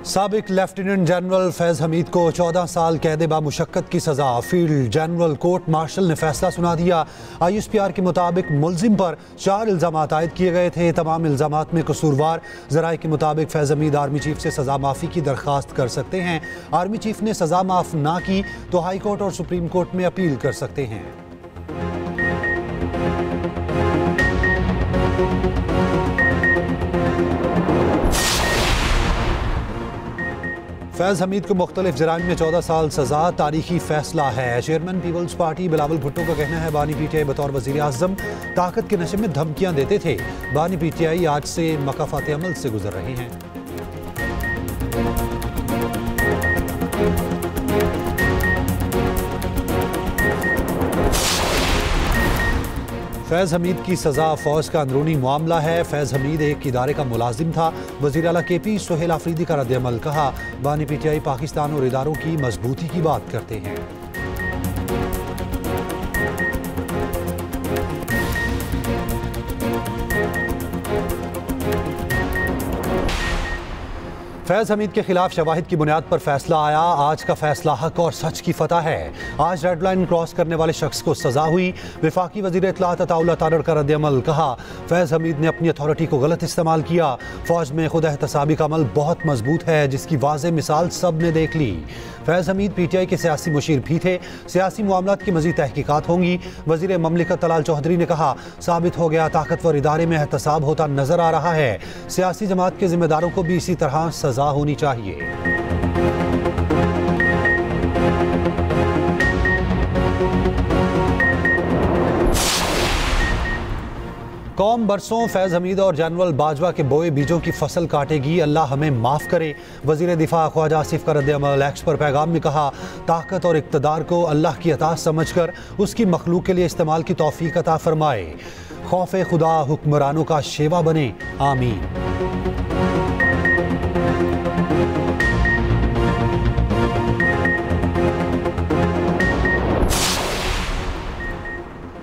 साबिक lieutenant general Faiz Hamid को 14 साल कैद बामुशक्कत की सजा। फील्ड जनरल कोर्ट मार्शल ने फैसला सुना दिया। ISPR के मुताबिक मुलजिम पर 4 इल्जाम आयद किए गए थे। तमाम इल्जामात में कसूरवार। ज़राए के मुताबिक फैज हमीद आर्मी चीफ से सजा माफ़ी की दरख्वास्त कर सकते हैं। आर्मी चीफ ने सजा माफ़ ना की तो हाई कोर्ट और सुप्रीम कोर्ट में अपील कर सकते हैं। फैज हमीद को मुख्तलिफ जराइम में 14 साल सजा तारीखी फैसला है। Chairman people's party Bilawal Bhutto का कहना है बानी PTI बतौर वज़ीर आज़म ताकत के नशे में धमकियां देते थे। बानी PTI आज से मकाफात अमल से गुजर रहे हैं। फैज़ हमीद की सज़ा फ़ौज का अंदरूनी मामला है। फैज़ हमीद एक इदारे का मुलाजिम था। वज़ीर आला KP सोहेल आफरीदी का रद्द-ए-अमल। कहा बानी PTI पाकिस्तान और इदारों की मजबूती की बात करते हैं। फैज़ हमीद के खिलाफ शवाहिद की बुनियाद पर फैसला आया। आज का फैसला हक और सच की फतह है। आज रेड लाइन क्रॉस करने वाले शख्स को सजा हुई। वफाकी वज़ीर इत्तलात अताउल्लाह तारड़ का रद्द-ए-अमल। कहा फैज़ हमीद ने अपनी अथॉरिटी को गलत इस्तेमाल किया। फौज में खुद एहतसाबी का अमल बहुत मजबूत है जिसकी वाज़ेह मिसाल सब ने देख ली। फैज़ हमीद PTI के सियासी मुशीर भी थे। सियासी मामलात की मज़ीद तहकीकात होंगी। वज़ीर ममलिकत तलाल चौधरी ने कहा साबित हो गया ताकतवर इदारे में एहतसाब होता नजर आ रहा है। सियासी जमात के जिम्मेदारों को भी इसी तरह सजा होनी चाहिए। कौम बरसों फैज़ हमीद और जनरल बाजवा के बोए बीजों की फसल काटेगी। अल्लाह हमें माफ़ करे। वज़ीर दिफा ख्वाजा आसिफ का रद्द-ए-अमल। एक्स पर पैगाम में कहा ताकत और इक़्तिदार को अल्लाह की अता समझकर उसकी मखलूक के लिए इस्तेमाल की तौफीक अता फरमाए। खौफ़े खुदा हुक्मरानों का शेवा बने। आमीन।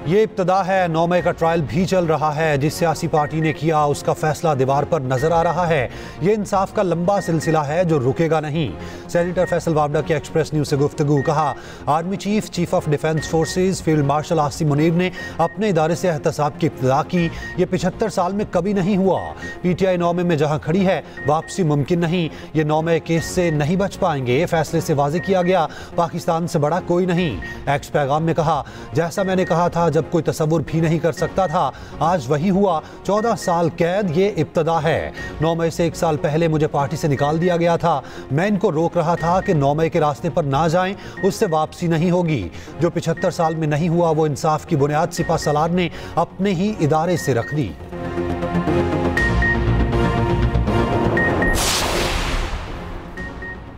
ये इब्तदा है। 9 मई का ट्रायल भी चल रहा है। जिस सियासी पार्टी ने किया उसका फैसला दीवार पर नजर आ रहा है। ये इंसाफ का लंबा सिलसिला है जो रुकेगा नहीं। सेनेटर फैसल वावडा की एक्सप्रेस न्यूज से गुफ्तगू। कहा army chief chief of defence forces field marshal Asim Munir ने अपने इदारे से एहतसाब की इब्तिदा की। ये 75 साल में कभी नहीं हुआ। PTI 9 मई में जहां खड़ी है वापसी मुमकिन नहीं। ये 9 मई केस से नहीं बच पाएंगे। फैसले से वाज़ेह किया गया पाकिस्तान से बड़ा कोई नहीं। एक्स पैगाम में कहा जैसा मैंने कहा था जब कोई तसव्वुर भी नहीं कर सकता था आज वही हुआ। 14 साल कैद ये इब्तदा है। 9 मई से 1 साल पहले मुझे पार्टी से निकाल दिया गया था। मैं इनको रोक रहा था कि 9 मई के रास्ते पर ना जाएं, उससे वापसी नहीं होगी। जो 75 साल में नहीं हुआ वो इंसाफ की बुनियाद सिपा सलार ने अपने ही इदारे से रख दी।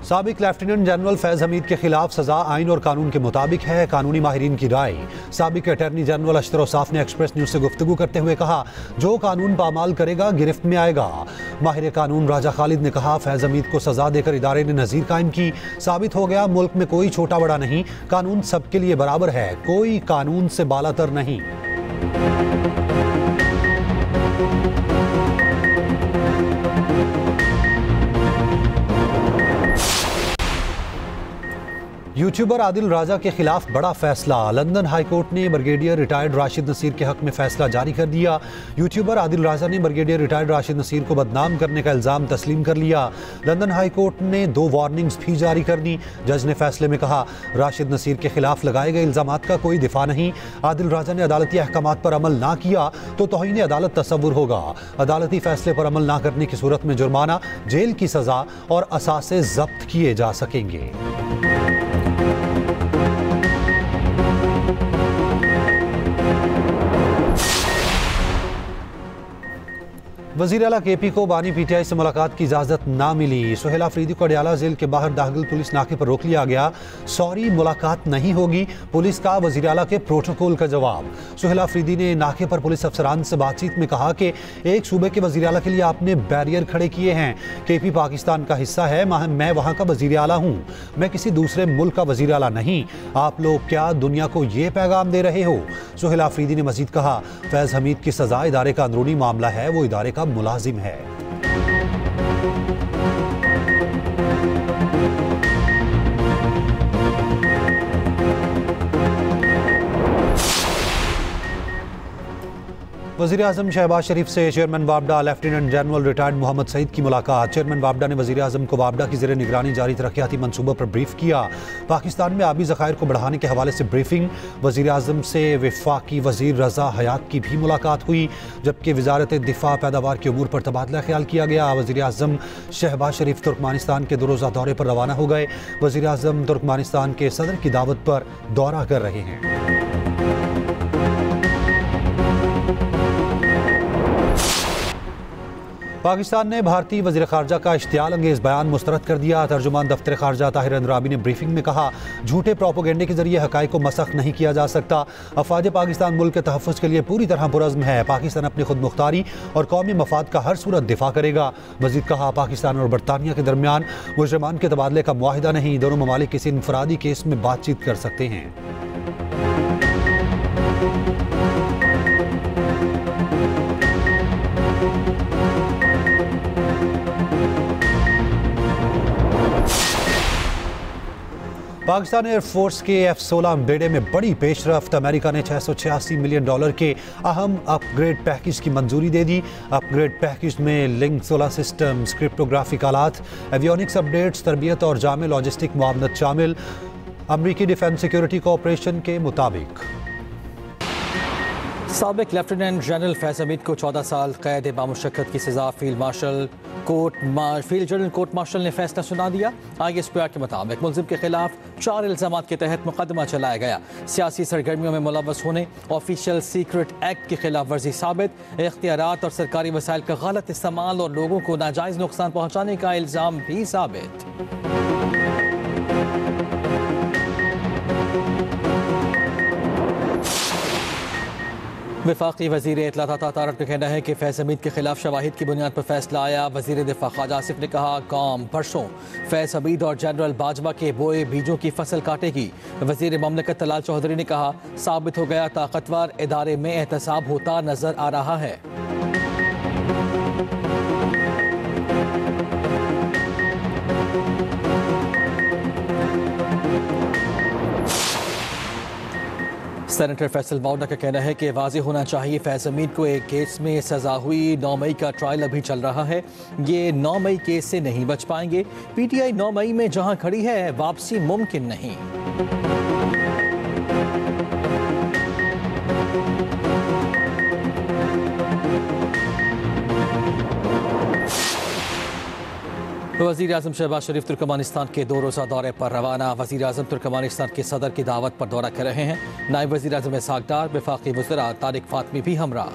साबिक लेफ्टिनेंट जनरल फैज़ हमीद के खिलाफ सजा आइन और कानून के मुताबिक है। कानूनी माहिरीन की राय। साबिक अटॉर्नी जनरल अशतर औसाफ ने एक्सप्रेस न्यूज से गुफ्तगू करते हुए कहा जो कानून पामाल करेगा गिरफ्त में आएगा। माहिर कानून राजा खालिद ने कहा फैज़ हमीद को सजा देकर इदारे ने नज़ीर कायम की। साबित हो गया मुल्क में कोई छोटा बड़ा नहीं। कानून सबके लिए बराबर है। कोई कानून से बालातर नहीं। यूट्यूबर आदिल राजा के खिलाफ बड़ा फैसला। लंदन हाई कोर्ट ने ब्रिगेडियर रिटायर्ड राशिद नसीर के हक में फैसला जारी कर दिया। यूट्यूबर आदिल राजा ने ब्रिगेडियर रिटायर्ड राशिद नसीर को बदनाम करने का इल्ज़ाम तस्लीम कर लिया। लंदन हाई कोर्ट ने 2 वार्निंग्स भी जारी कर दी। जज ने फैसले में कहा राशिद नसीर के खिलाफ लगाए गए इल्ज़ामात का कोई दिफा नहीं। आदिल राजा ने अदालती अहकामात पर अमल ना किया तो तौहीन अदालत तसव्वुर होगा। अदालती फैसले पर अमल ना करने की सूरत में जुर्माना, जेल की सजा और असासे जब्त किए जा सकेंगे। वज़ीर आला KP को बानी PTI से मुलाकात की इजाज़त ना मिली। सोहेल आफरीदी को अडयाला जेल के बाहर दाखिल पुलिस नाके पर रोक लिया गया। सॉरी मुलाकात नहीं होगी पुलिस का वज़ीर आला के प्रोटोकॉल का जवाब। सोहेल आफरीदी ने नाके पर पुलिस अफसरान से बातचीत में कहा कि एक सूबे के वज़ीर आला के लिए आपने बैरियर खड़े किए हैं। KP पाकिस्तान का हिस्सा है। मैं वहाँ का वज़ीर आला हूँ। मैं किसी दूसरे मुल्क का वज़ीर आला नहीं। आप लोग क्या दुनिया को ये पैगाम दे रहे हो? सोहेल आफरीदी ने मजीद कहा फैज़ हमीद की सज़ा इदारे का अंदरूनी मामला है। वो इदारे का मुलाजिम है। वज़ीर आज़म शहबाज शरीफ से चेयरमैन वापडा lieutenant general retired Mohammad Saeed की मुलाकात। चेयरमैन वापडा ने वज़ीर आज़म को वापडा की ज़ेर निगरानी जारी तरक्याती मंसूबों पर ब्रीफ किया। पाकिस्तान में आबी ज़खायर को बढ़ाने के हवाले से ब्रीफिंग। वज़ीर आज़म से वफाकी वज़ीर रज़ा हयात की भी मुलाकात हुई, जबकि वज़ारत दिफा पैदावार के उमूर पर तबादला ख्याल किया गया। वज़ीर आज़म शहबाज शरीफ तुर्कमानिस्तान के 2 रोज़ा दौरे पर रवाना हो गए। वज़ीर आज़म तुर्कमानिस्तान के सदर की दावत पर दौरा कर रहे हैं। पाकिस्तान ने भारतीय वज़ीर ख़ारजा का इश्तियाल अंगेज़ बयान मुस्तरद कर दिया। तर्जुमान दफ्तर ख़ारजा ताहिर अंद्राबी ने ब्रीफिंग में कहा, झूठे प्रोपोगेंडे के जरिए हक़ाइक़ को मसख़ नहीं किया जा सकता। अफ़वाज पाकिस्तान मुल्क के तहफ़्फ़ुज़ के लिए पूरी तरह पुरज़्म है। पाकिस्तान अपनी खुद मुख्तारी और कौमी मफाद का हर सूरत दिफा करेगा। मज़ीद कहा, पाकिस्तान और बरतानिया के दरमियान मुजरिमान के तबादले का मुआहिदा नहीं, दोनों ममालिक किसी इनफरादी केस में बातचीत कर सकते हैं। पाकिस्तान एयरफोर्स के F-16 बेड़े में बड़ी पेशरफ्त। अमेरिका ने $686 मिलियन के अहम अपग्रेड पैकेज की मंजूरी दे दी। अपग्रेड पैकेज में लिंक सोलर सिस्टम्स, क्रिप्टोग्राफिक आलात, एवियोनिक्स अपडेट्स, तरबियत और जामे लॉजिस्टिक मुआवनत शामिल। अमरीकी डिफेंस सिक्योरिटी कॉरपोरेशन के मुताबिक साबिक लेफ्टिनेंट जनरल फैज़ हमीद को 14 साल कैद बामुशक्कत की सज़ा फील्ड जनरल कोर्ट मार्शल ने फैसला सुना दिया। ISPR के मुताबिक मुलजिम के खिलाफ 4 इल्ज़ामात के तहत मुकदमा चलाया गया। सियासी सरगर्मियों में मुलव्वस होने, ऑफिशियल सीक्रेट एक्ट की खिलाफ वर्जी साबित, इख्तियारात और सरकारी वसाइल का गलत इस्तेमाल और लोगों को नाजायज़ नुकसान पहुँचाने का इल्ज़ाम भी साबित। वफाकी वज़ीर इत्तलात तारक का कहना है कि फैज़ हमीद के खिलाफ शवाहिद की बुनियाद पर फैसला आया। वज़ीर दिफा ख्वाजा आसिफ ने कहा, कौम परसों फैज़ हमीद और जनरल बाजवा के बोए बीजों की फसल काटेगी। वज़ीर ममलकत तलाल चौधरी ने कहा, साबित हो गया ताकतवर इदारे में एहतसाब होता नजर आ रहा है। सेनेटर फैसल वापडा का कहना है कि वाज़ेह होना चाहिए फैज़ हमीद को एक केस में सज़ा हुई। 9 मई का ट्रायल अभी चल रहा है, ये 9 मई केस से नहीं बच पाएंगे। PTI 9 मई में जहां खड़ी है वापसी मुमकिन नहीं। वज़ीर आज़म शहबाज शरीफ तुर्कमानिस्तान के 2 रोज़ा दौरे पर रवाना। वज़ीर आज़म तुर्कमानिस्तान के सदर की दावत पर दौरा कर रहे हैं। नायब वज़ीर आज़म इसहाक़ डार, वफाकी वज़ीरा तारिक फातमी भी हमरा।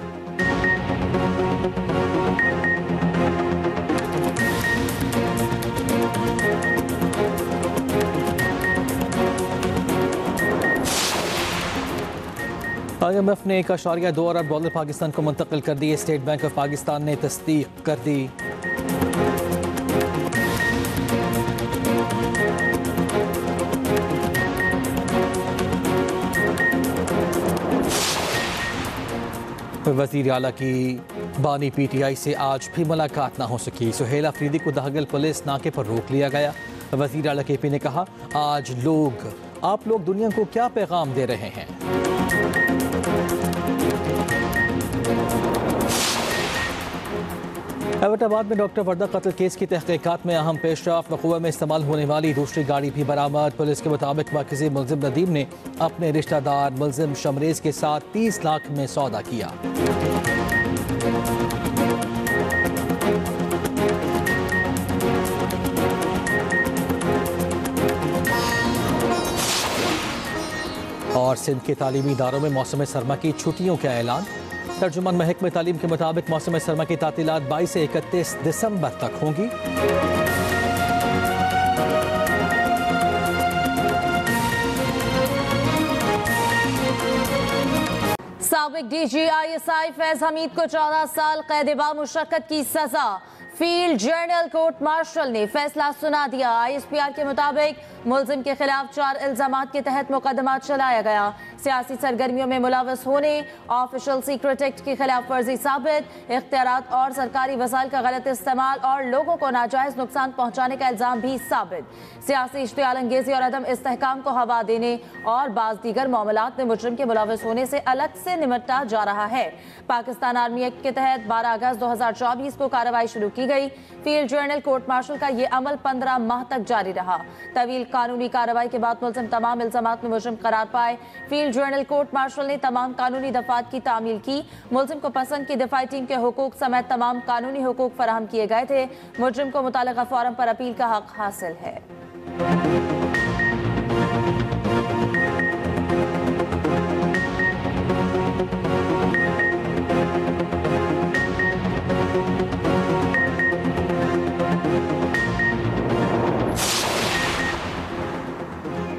IMF ने $1.2 अरब पाकिस्तान को मुंतकिल कर दिए। स्टेट बैंक ऑफ पाकिस्तान ने तस्दीक कर दी। वज़ीर आला की बानी PTI से आज भी मुलाकात ना हो सकी। सुहेल अफरीदी को दहगल पुलिस नाके पर रोक लिया गया। वज़ीर आला KP ने कहा, आज आप लोग दुनिया को क्या पैगाम दे रहे हैं। एबटाबाद में डॉक्टर वर्दा कत्ल केस की तहकीकात में अहम पेशरफ। वक़ूआ में इस्तेमाल होने वाली दूसरी गाड़ी भी बरामद। पुलिस के मुताबिक मरकज़ी मुलजिम नदीम ने अपने रिश्तेदार मुलजिम शमरेज के साथ 30 लाख में सौदा किया। और सिंध के तालीमी इदारों में मौसम सरमा की छुट्टियों का ऐलान। तर्जुमान महकमे तालीम के मुताबिक मौसम सरमा की तातीलात 22 से 31 दिसंबर तक होंगी। साबिक DG ISI फैज हमीद को 14 साल कैद बामुशक्कत की सजा। फील्ड जनरल कोर्ट मार्शल ने फैसला सुना दिया। ISPR के मुताबिक मुलजिम के खिलाफ 4 इल्जामात के तहत मुकदमा चलाया गया। सियासी सरगर्मियों में मुलव्वस होने, ऑफिशियल सीक्रेट एक्ट की खिलाफ वर्जी साबित, इख्तियारात और सरकारी वसाइल का गलत इस्तेमाल और लोगों को नाजायज नुकसान पहुंचाने का इल्जाम भी साबित। सियासी इश्तियाल अंगेजी और अदम इस्तेहकाम को हवा देने और बाज़ दीगर मामलात में मुजरिम के मुलव्वस होने से अलग से निपटा जा रहा है। पाकिस्तान आर्मी एक्ट के तहत 12 अगस्त 2024 को कार्रवाई शुरू की गई। फील्ड जर्नल कोर्ट मार्शल का ये अमल 15 माह तक जारी रहा। तवील कानूनी कार्रवाई के बाद मुलजिम तमाम इल्जामात में मुजरिम करार पाए। फील्ड जर्नल कोर्ट मार्शल ने तमाम कानूनी दफात की तामील की। मुलजिम को पसंद की दिफाई टीम के हुकूक समेत तमाम कानूनी हुकूक फराहम किए गए थे। मुजरिम को मुतालिका फोरम पर अपील का हक हासिल है।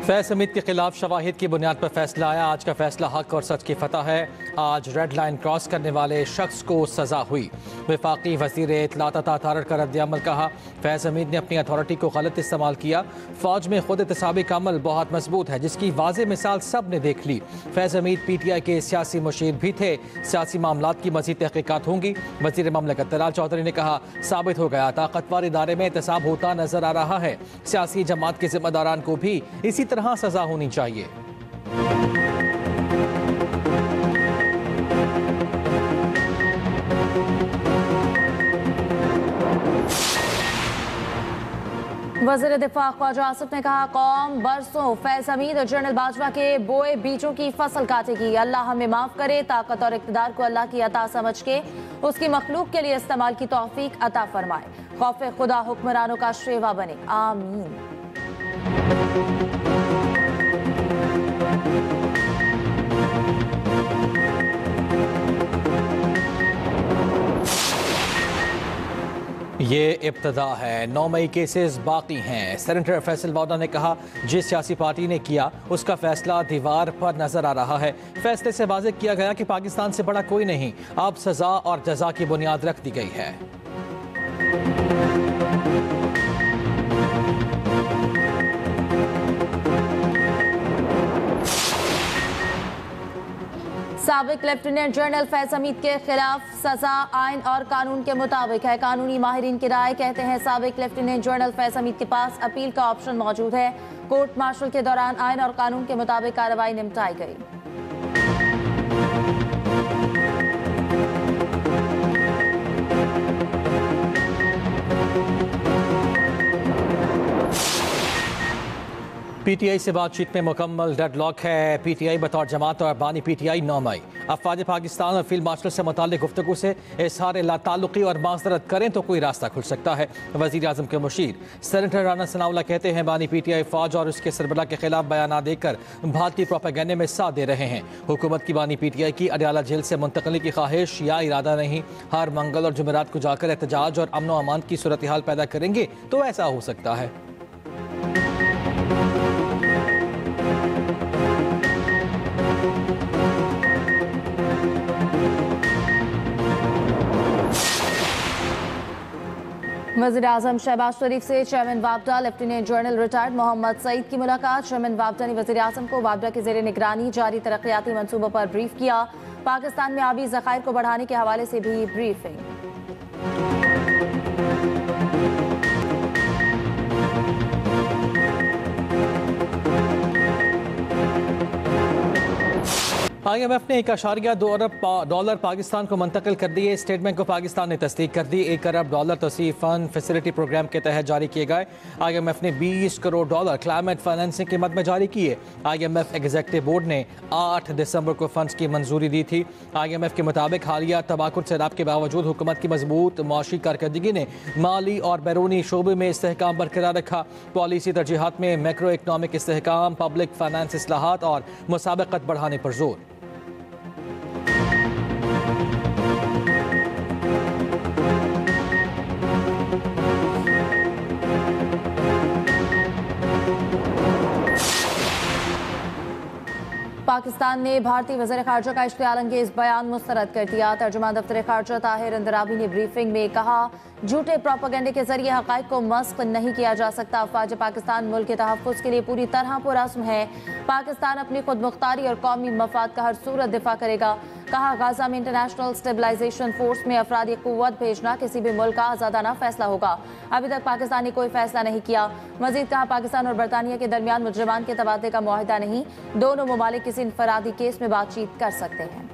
फैज हमीद के खिलाफ शवाहिद की बुनियाद पर फैसला आया। आज का फैसला हक और सच की फतह है। आज रेड लाइन क्रॉस करने वाले शख्स को सजा हुई। वफाकी वज़ीर इत्तलात अतारट का रद्द-ए-अमल कहा, फैज हमीद ने अपनी अथॉरिटी को गलत इस्तेमाल किया। फौज में खुद एहतसाबी का अमल बहुत मजबूत है, जिसकी वाज़ेह मिसाल सब ने देख ली। फैज हमीद PTI के सियासी मुशीर भी थे। सियासी मामलात की मज़ीद तहकीकात होंगी। वज़ीर ममलकत तलाल चौधरी ने कहा, साबित हो गया ताकतवर इदारे में एहतसाब होता नजर आ रहा है। सियासी जमात के जिम्मेदारान को भी इसी तरह सजा होनी चाहिए। वज़ीर दिफा ख्वाजा आसिफ ने कहा, कौम बरसों फैज हमीद और जनरल बाजवा के बोए बीजों की फसल काटेगी। अल्लाह हमें माफ करे। ताकत और इक़्तिदार को अल्लाह की अता समझ के उसकी मखलूक के लिए इस्तेमाल की तौफीक अता फरमाए। खौफ खुदा हुक्मरानों का शेवा बने, आमीन। ये इब्तदा है, 9 मई केसेस बाकी हैं। सेनेटर फैसल वादा ने कहा, जिस सियासी पार्टी ने किया उसका फैसला दीवार पर नजर आ रहा है। फैसले से वाज़ेह किया गया कि पाकिस्तान से बड़ा कोई नहीं। अब सजा और जजा की बुनियाद रख दी गई है। साबिक लेफ्टिनेंट जनरल फैज हमीद के खिलाफ सजा आइन और कानून के मुताबिक है। कानूनी माहिरीन की राय कहते हैं साबिक लेफ्टिनेंट जनरल फैज हमीद के पास अपील का ऑप्शन मौजूद है। कोर्ट मार्शल के दौरान आइन और कानून के मुताबिक कार्रवाई निपटाई गई। PTI से बातचीत में मुकम्मल डेडलॉक है। PTI बतौर जमात और बानी PTI 9 मई अफवाज पाकिस्तान और फील्ड मार्शल से मुताल्लिक गुफ्तगू से इज़हार लाताल्लुकी और माज़रत करें तो कोई रास्ता खुल सकता है। वज़ीर आज़म के मुशीर सेनेटर राना सनाउल्लाह कहते हैं, बानी PTI फौज और उसके सरबराह के खिलाफ बयान देकर भारतीय प्रोपेगेंडे में साथ दे रहे हैं। हुकूमत की बानी PTI की अडयाला जेल से मुंतकली की ख्वाहिश या इरादा नहीं। हर मंगल और जुमेरात को जाकर एहतजाज और अमन व अमान की सूरत हाल पैदा करेंगे तो ऐसा हो सकता है। वज़ीर आज़म शहबाज शरीफ से चेयरमैन वापडा lieutenant general retired Mohammad Saeed की मुलाकात। चेयरमैन वापडा ने वज़ीर आज़म को वापडा के ज़ेरे निगरानी जारी तरक्याती मनसूबों पर ब्रीफ किया। पाकिस्तान में आबी ज़खायर को बढ़ाने के हवाले से भी ब्रीफिंग। IMF ने $1.2 अरब पाकिस्तान को मुंतकिल कर दिए। स्टेट बैंक ऑफ पाकिस्तान ने तस्दीक कर दी। $1 अरब तौसीफ फंड फैसिलिटी प्रोग्राम के तहत जारी किए गए। IMF ने $20 करोड़ क्लाइमेट फाइनेंसिंग के मद में जारी किए। IMF एग्जीक्यूटिव बोर्ड ने 8 दिसंबर को फंड्स की मंजूरी दी थी। IMF के मुताबिक हालिया तबाकुर सैलाब के बावजूद हुकूमत की मजबूत मुआशी कारकर्दगी ने माली और बैरूनी शोबे में इस्तेहकाम बरकरार रखा। पॉलिसी तरजीहात में मैक्रो इकनॉमिक इस्तेहकाम, पब्लिक फाइनेंस इस्लाहात और मुसाबकत बढ़ाने पर जोर। पाकिस्तान ने भारतीय वज़ीर ख़ारजा का इश्तियाल अंगेज़ बयान मुस्तरद कर दिया। तर्जुमान दफ्तर ख़ारजा ताहिर अंदराबी ने ब्रीफिंग में कहा, झूठे प्रोपेगेंडे के जरिए हक़ाइक़ को मस्ख़ नहीं किया जा सकता। अफ़वाज पाकिस्तान मुल्क के तहफ़्फ़ुज़ के लिए पूरी तरह पुरअज़्म है। पाकिस्तान अपनी खुद मुख्तारी और कौमी मफाद का हर सूरत दिफा करेगा। कहा, गाज़ा में इंटरनेशनल स्टेबलाइजेशन फोर्स में अफरादी क़ुव्वत भेजना किसी भी मुल्क का आज़ादाना फैसला होगा। अभी तक पाकिस्तान ने कोई फैसला नहीं किया। मज़ीद कहा, पाकिस्तान और बरतानिया के दरमियान मुजरिमान के तबादले का मुआहिदा नहीं। दोनों ममालिक किसी इनफरादी केस में बातचीत कर सकते हैं।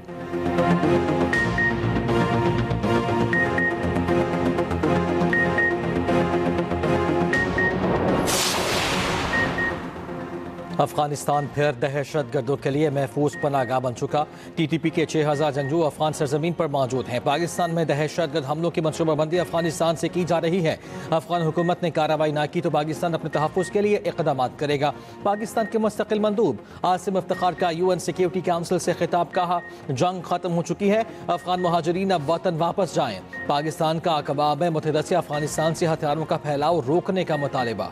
अफगानिस्तान फिर दहशत गर्दों के लिए महफूज पनाहगाह बन चुका। TTP के 6000 जंगजू अफगान सरजमीन पर मौजूद हैं। पाकिस्तान में दहशत गर्द हमलों की मनसूबाबंदी अफगानिस्तान से की जा रही है। अफगान हुकूमत ने कार्रवाई ना की तो पाकिस्तान अपने तहफ़्फ़ुज़ के लिए इक़दाम करेगा। पाकिस्तान के मुस्तकिल मंदूब आसिम इफ्तिखार का UN सिक्योरिटी काउंसिल से खिताब, कहा, जंग खत्म हो चुकी है, अफगान महाजरीन अब वतन वापस जाएं। पाकिस्तान का अक़वाम मुत्तहिदा से अफगानिस्तान से हथियारों का फैलाव रोकने का मुतालिबा।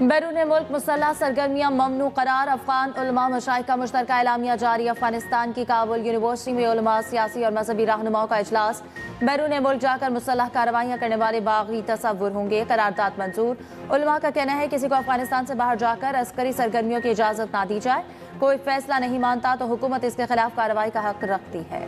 बैरून मुल्क मुसल्लह सरगर्मियां ममनू करार। अफगान उलमा मशाइख का मुश्तरका एलामिया जारी। अफगानिस्तान की काबुल यूनिवर्सिटी में उलमा, सियासी और मजहबी रहनुमाओं का इजलास। बैरून मुल्क जाकर मुसल्लह कार्रवाइयां करने वाले बागी तसव्वुर होंगे। करारदाद मंजूर। उलमा का कहना है, किसी को अफगानिस्तान से बाहर जाकर अस्करी सरगर्मियों की इजाजत ना दी जाए। कोई फैसला नहीं मानता तो हुकूमत इसके खिलाफ कार्रवाई का हक रखती है।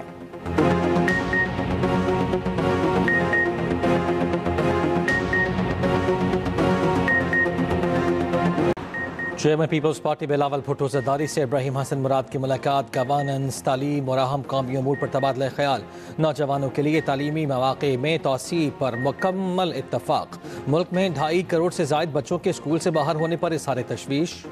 Chairman people's party Bilawal Bhutto Zardari से इब्राहिम हसन मुराद की मुलाकात। गवर्नेंस, तालीम और अहम कौमी अमूर पर तबादला ख्याल। नौजवानों के लिए तालीमी मौक़े में तोसी पर मुकम्मल इत्तफाक। मुल्क में 2.5 करोड़ से ज़ायद बच्चों के स्कूल से बाहर होने पर इज़हार तशवीश।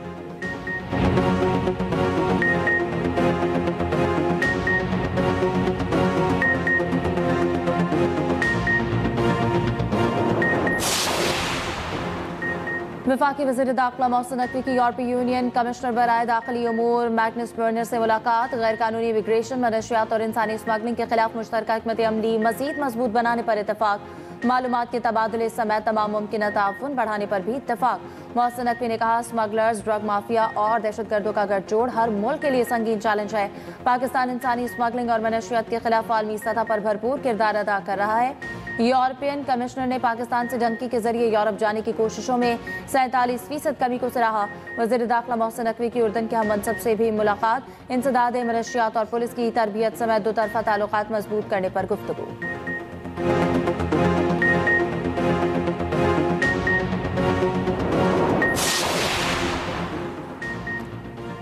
वफाकी वज़ीर दाखिला मोहसिन नकवी की यूरोपीय यूनियन कमिश्नर बराए दाखिली उमूर मैग्नस बर्नर से मुलाकात। गैर कानूनी इमिग्रेशन, मनशियात और इंसानी स्मगलिंग के खिलाफ मुश्तरका हिकमत अमली मज़ीद मजबूत बनाने पर इतफाक। मालूमात के तबादले समेत तमाम मुमकिन ताउन बढ़ाने पर भी इतफाक। मोहसिन नकवी ने कहा, स्मगलर्स, ड्रग माफिया और दहशतगर्दों का गठजोड़ हर मुल्क के लिए संगीन चैलेंज है। पाकिस्तान इंसानी स्मगलिंग और मनशियात के खिलाफ आलमी सतह पर भरपूर किरदार अदा कर रहा है। यूरोपियन कमिश्नर ने पाकिस्तान से धमकी के जरिए यूरोप जाने की कोशिशों में 47% कमी को सराहा। वज़ीर दाखिला मोहसिन नकवी की उर्दन के हम मनसब से भी मुलाकात। इंसदाद मनशियात और पुलिस की तरबियत समेत दो तरफा ताल्लुकात मजबूत करने पर गुफ्तगू।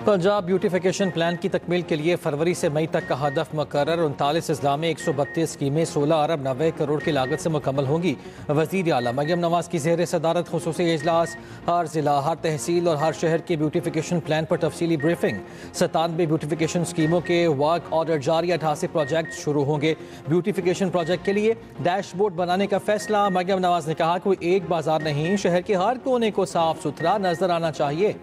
पंजाब ब्यूटिफिकेशन प्लान की तकमील के लिए फरवरी से मई तक का हदफ मुकर्रर। 39 अजला में 132 स्कीमें 16 अरब 90 करोड़ की लागत से मुकम्मल होंगी। वज़ीर आला मरियम नवाज की ज़ेर सदारत खुसूसी इजलास। हर जिला, हर तहसील और हर शहर के ब्यूटिफिकेशन प्लान पर तफसीली ब्रीफिंग। 97 ब्यूटिफिकेशन स्कीमों के वर्क ऑर्डर जारी। 88 प्रोजेक्ट शुरू होंगे। ब्यूटिफिकेशन प्रोजेक्ट के लिए डैशबोर्ड बनाने का फैसला। मरियम नवाज ने कहा, कोई एक बाजार नहीं, शहर के हर कोने को साफ सुथरा नजर आना चाहिए।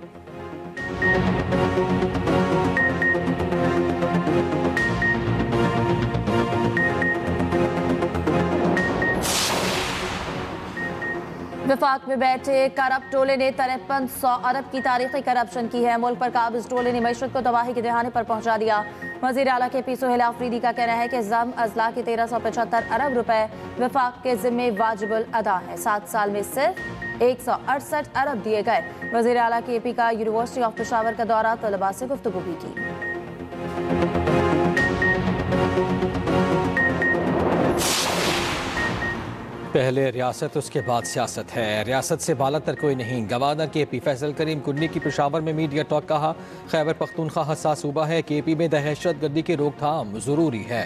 विफाक में बैठे करप्ट टोले ने 5300 अरब की तारीखी करप्शन की है। मुल्क पर काबिज टोले ने मईशत को तबाही के दहाने पर पहुंचा दिया। वज़ीर आला के पी सुहेल आफरीदी का कहना है कि जम अजला के 1375 अरब रुपए विफाक के जिम्मे वाजिबुल अदा है। 7 साल में सिर्फ 168 अरब दिए गए। वज़ीर आला के AP का यूनिवर्सिटी ऑफ पेशावर का दौरा, तलबा से गुफ्तगू भी की। पहले रियासत, उसके बाद सियासत है। रियासत से बालातर कोई नहीं। गवर्नर के AP फैसल करीम कुन्नी की पेशावर में मीडिया टॉक। कहा, खैबर पख्तूनख्वा हसास सूबा है, KP में दहशत गर्दी की रोकथाम जरूरी है।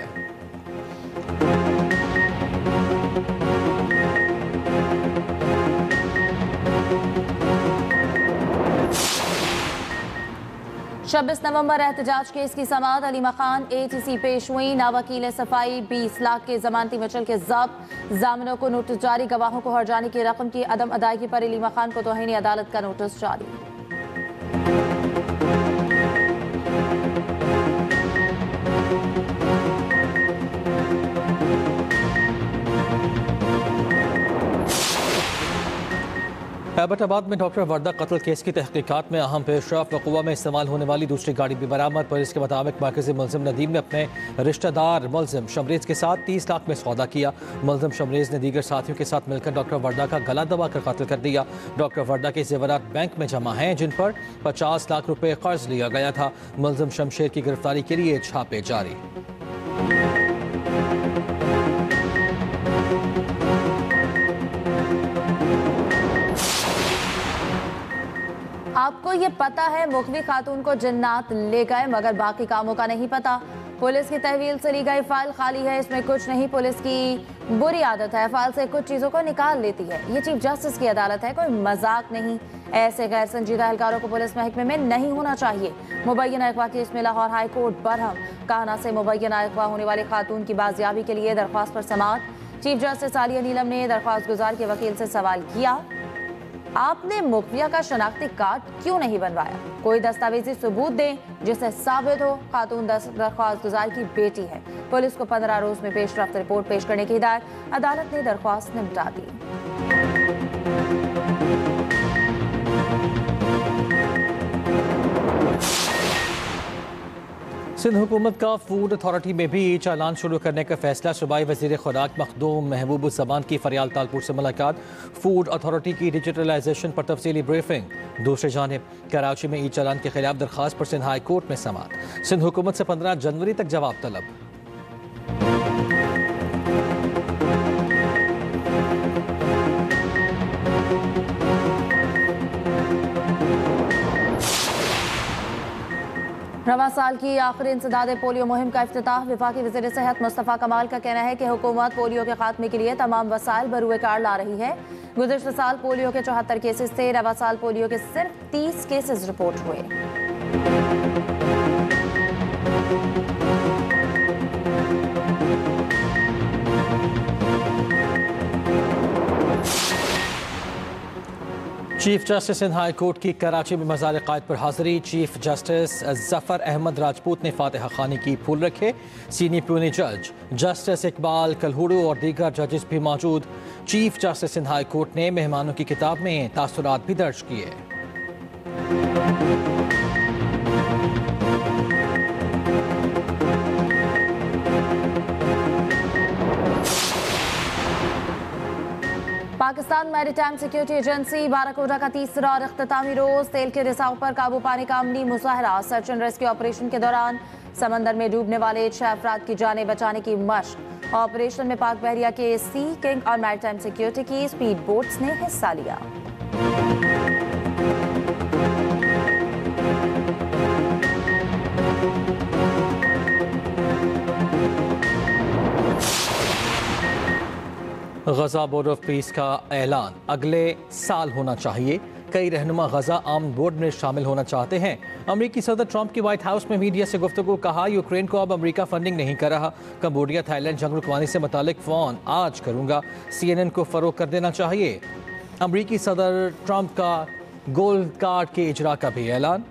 छब्बीस नवंबर एहतजाज केस की समाअत। अली मकान ATC पेश हुई। नावकील सफाई 20 लाख के जमानती मचल के जब्त। जामिनों को नोटिस जारी। गवाहों को हर्जाने की रकम की अदम अदायगी पर अली मकान को तौहीन अदालत का नोटिस जारी। एबटाबाद में डॉक्टर वर्दा कत्ल केस की तहकीकात में अहम पेशरफ। वक़ुआ में इस्तेमाल होने वाली दूसरी गाड़ी भी बरामद। पुलिस के मुताबिक मरकज़ी मुलजिम नदीम ने अपने रिश्तेदार मुलजिम शमरेज के साथ 30 लाख में सौदा किया। मुलजिम शमरेज ने दीगर साथियों के साथ मिलकर डॉक्टर वर्दा का गला दबा कर कत्ल कर दिया। डॉक्टर वर्दा के जेवरात बैंक में जमा हैं, जिन पर 50 लाख रुपए कर्ज लिया गया था। मुलजिम शमशेर की गिरफ्तारी के लिए छापे जारी। आपको ये पता है मुखवी खातून को जिन्नात ले गए, मगर बाकी कामों का नहीं पता। पुलिस की तहवील से ली गई फाइल खाली है, इसमें कुछ नहीं। पुलिस की बुरी आदत है, फाइल से कुछ चीज़ों को निकाल लेती है। ये चीफ जस्टिस की अदालत है, कोई मजाक नहीं। ऐसे गैर संजीदा एहलकारों को पुलिस महकमे में नहीं होना चाहिए। मुबैना अगवा केस में लाहौर हाई कोर्ट बरहम। काहना से मुबैना अगवा होने वाली खातून की बाजियाबी के लिए दरख्वास्त पर समाअत। चीफ जस्टिस आलिया नीलम ने दरख्वास्त गुजार के वकील से सवाल किया, आपने मुखबिया का शनाख्ती कार्ड क्यों नहीं बनवाया? कोई दस्तावेजी सबूत दें जिससे साबित हो खातून दरख्वास्त गुजार की बेटी है। पुलिस को 15 रोज में पेशरफ्त रिपोर्ट पेश करने की हिदायत। अदालत ने दरख्वास्त निपटा दी। सिंध हुकूमत का फूड अथॉरिटी में भी चालान शुरू करने का फैसला। सूबाई वज़ीर खुराक मखदूम महबूबुज़्ज़मान की फरियाल तालपुर से मुलाकात। फूड अथॉरिटी की डिजिटलाइजेशन पर तफसीली ब्रीफिंग। दूसरी जानिब कराची में ई चालान के खिलाफ दरख्वास्त पर सिंध हाई कोर्ट में समाअत। सिंध हुकूमत से 15 जनवरी तक जवाब तलब। रवां साल की आखिरी इंसदाद पोलियो मुहिम का इफ्तिताह। वफाकी वज़ीर सेहत मुस्तफ़ा कमाल का कहना है कि हुकूमत पोलियो के खात्मे के लिए तमाम वसाइल बरूए कार ला रही है। गुज़िश्ता साल पोलियो के 74 केसेस थे, रवां साल पोलियो के सिर्फ 30 केसेस रिपोर्ट हुए। Chief justice Sindh high court की कराची में मज़ार क़ायद पर हाज़िरी। चीफ जस्टिस ज़फ़र अहमद राजपूत ने फातिहा खानी की फूल रखे। सीनियर प्यूनी जज जस्टिस इकबाल कलहुड़ू और दीगर जजेस भी मौजूद। Chief justice Sindh high court ने मेहमानों की किताब में तासुरात भी दर्ज किए। पाकिस्तान मैरीटाइम सिक्योरिटी एजेंसी बाराकोटा का तीसरा और इख्तितामी रोज तेल के रिसाव पर काबू पाने का अमली मुजाहरा। सर्च एंड रेस्क्यू ऑपरेशन के दौरान समंदर में डूबने वाले 6 अफराद की जानें बचाने की मशक। ऑपरेशन में पाक बहरिया के सी किंग और मैरीटाइम सिक्योरिटी की स्पीड बोट्स ने हिस्सा लिया। गजा बोर्ड ऑफ पीस का ऐलान अगले साल होना चाहिए। कई रहनुमा गजा आर्म बोर्ड में शामिल होना चाहते हैं। अमरीकी सदर ट्रंप की व्हाइट हाउस में मीडिया से गुफ्तगू। कहा, यूक्रेन को अब अमरीका फंडिंग नहीं कर रहा। कंबोडिया थाईलैंड जंग रुकवाने से मुतालिक फ़ोन आज करूंगा। CNN को फरोग कर देना चाहिए। अमरीकी सदर ट्रंप का गोल्ड कार्ड के इजरा का भी ऐलान।